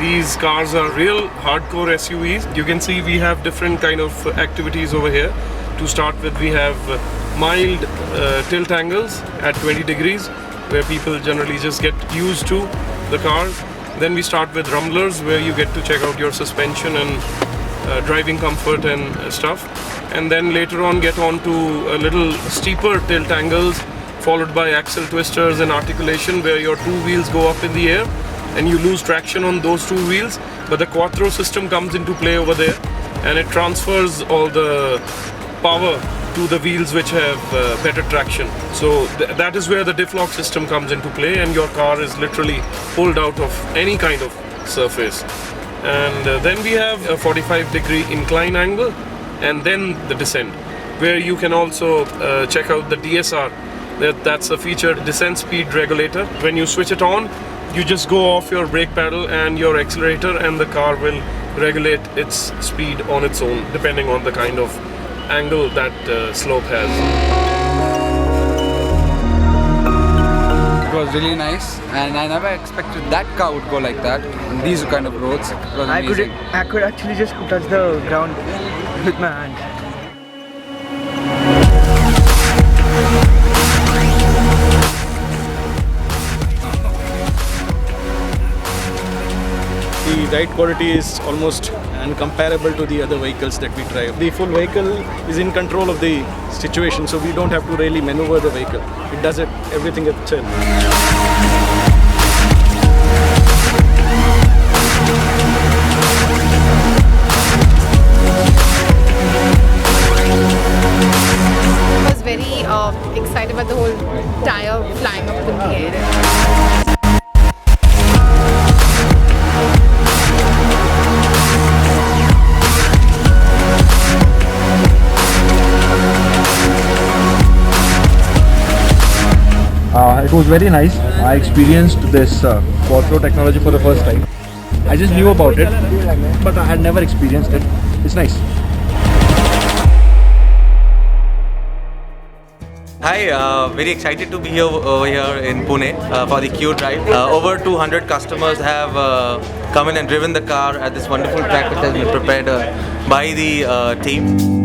These cars are real hardcore SUVs. You can see we have different kind of activities over here. To start with, we have mild tilt angles at 20 degrees where people generally just get used to the cars. Then we start with rumblers where you get to check out your suspension and driving comfort and stuff. And then later on get on to a little steeper tilt angles followed by axle twisters and articulation where your two wheels go up in the air and you lose traction on those two wheels, but the Quattro system comes into play over there and it transfers all the power to the wheels which have better traction. So that is where the diff lock system comes into play and your car is literally pulled out of any kind of surface. And then we have a 45-degree incline angle and then the descent, where you can also check out the DSR. That's a featured descent speed regulator. When you switch it on, you just go off your brake pedal and your accelerator and the car will regulate its speed on its own depending on the kind of angle that slope has. It was really nice and I never expected that car would go like that on these kind of roads. It was amazing. I could actually just touch the ground with my hand. The ride quality is almost incomparable to the other vehicles that we drive. The full vehicle is in control of the situation, so we don't have to really maneuver the vehicle. It does everything itself. I was very excited about the whole tire flying up in the air. It was very nice. I experienced this Quattro technology for the first time. I just knew about it, but I had never experienced it. It's nice. Hi, very excited to be here over here in Pune for the Q Drive. Over 200 customers have come in and driven the car at this wonderful track which has been prepared by the team.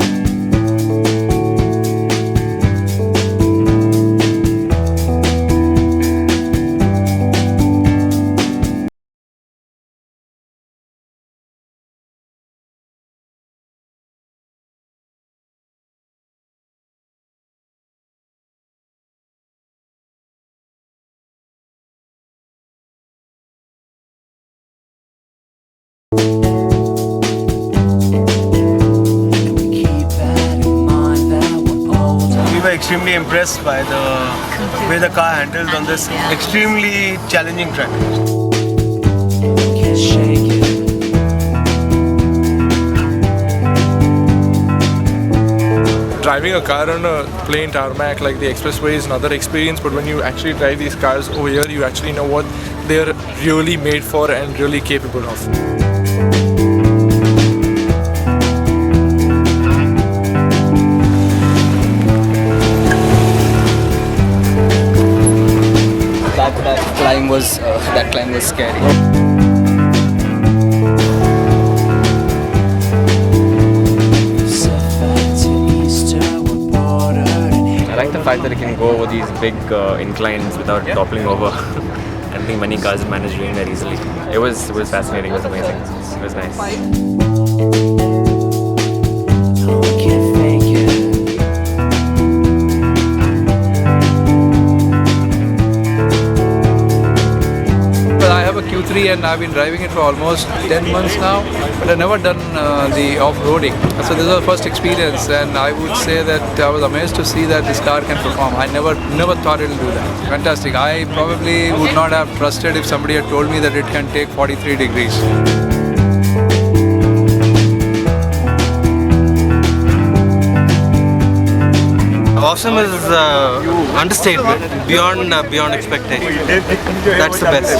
We were extremely impressed by the way the car handled on this extremely challenging track. Driving a car on a plain tarmac like the expressway is another experience, but when you actually drive these cars over here, you actually know what they're really made for and really capable of. That climb was scary. I like the fact that it can go over these big inclines without toppling over. I don't think many cars manage doing that easily. It was fascinating. It was amazing. It was nice. Q3 and I've been driving it for almost 10 months now, but I've never done the off-roading. So this is the first experience and I would say that I was amazed to see that this car can perform. I never thought it will do that. Fantastic. I probably would not have trusted if somebody had told me that it can take 43 degrees. Awesome is understatement, beyond expectation. That's the best.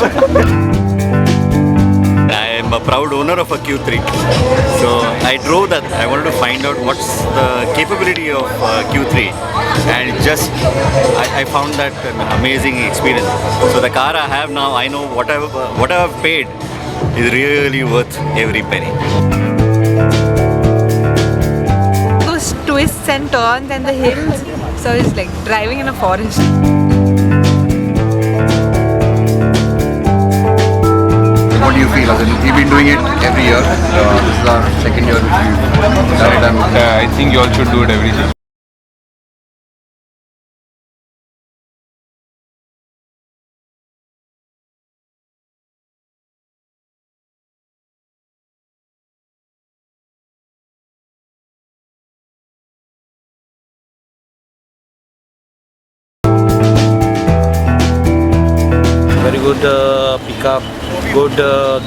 I am I'm a proud owner of a Q3. So I drove that. I wanted to find out what's the capability of Q3, and just I found that an amazing experience. So the car I have now, I know whatever I've paid is really worth every penny. Those twists and turns and the hills, so it's like driving in a forest. What do you feel? We've been doing it every year. This is our second year which we've done it. And I think you all should do it every year. Very good pickup, good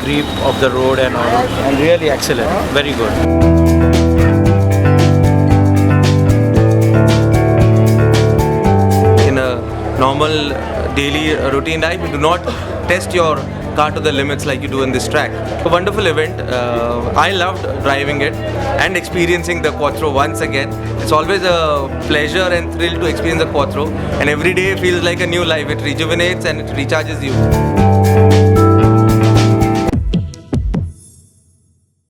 grip of the road and all, and really excellent, very good. In a normal daily routine life, you do not test your car to the limits like you do in this track. A wonderful event. I loved driving it and experiencing the Quattro once again. It's always a pleasure and thrill to experience the Quattro, and every day feels like a new life. It rejuvenates and it recharges you.